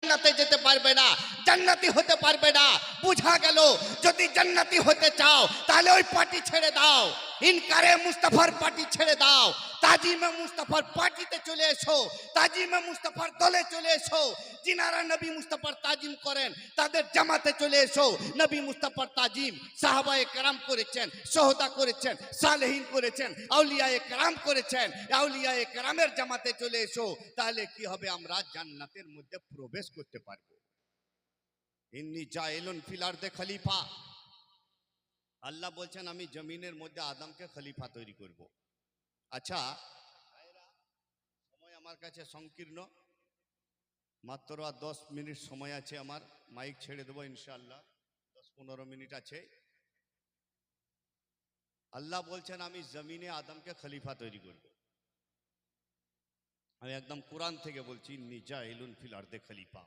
জান্নাতে যেতে পারবে না, জান্নাতি হতে পারবে না। বুঝা গেল, যদি জান্নাতি হতে চাও তাহলে ওই পার্টি ছেড়ে দাও, ইনকারে মুস্তাফার পার্টি ছেড়ে দাও, তাজিমে মুস্তাফার পার্টিতে চলে এসো, তাজিমে মুস্তাফার দলে চলে এসো। যিনারা নবী মুস্তাফার তাজিম করেন তাদের জামাতে চলে এসো। নবী মুস্তাফার তাজিম সাহাবায়ে কেরাম করেছেন, শহদা করেছেন, সালেহীন করেছেন, আউলিয়ায়ে কেরাম করেছেন। আউলিয়ায়ে কেরামের জামাতে চলে এসো, তাহলে কি হবে? আমরা জান্নাতের মধ্যে প্রবেশ করতে পারবো। ইন্নী জাইলুন ফিল আরদে খলিফা, আল্লাহ বলছেন আমি জমিনের মধ্যে আদমকে খলিফা তৈরি করব। আচ্ছা, সময় আমার কাছে সংকীর্ণ, মাত্র আর 10 মিনিট সময় আছে আমার, মাইক ছেড়ে দেবো ইনশাআল্লাহ, 10-15 মিনিট আছে। আল্লাহ বলছেন আমি জমিনে আদমকে খলিফা তৈরি করব। আমি একদম কোরআন থেকে বলছি, ইন্নী জাইলুন ফিল আরদে খলিফা।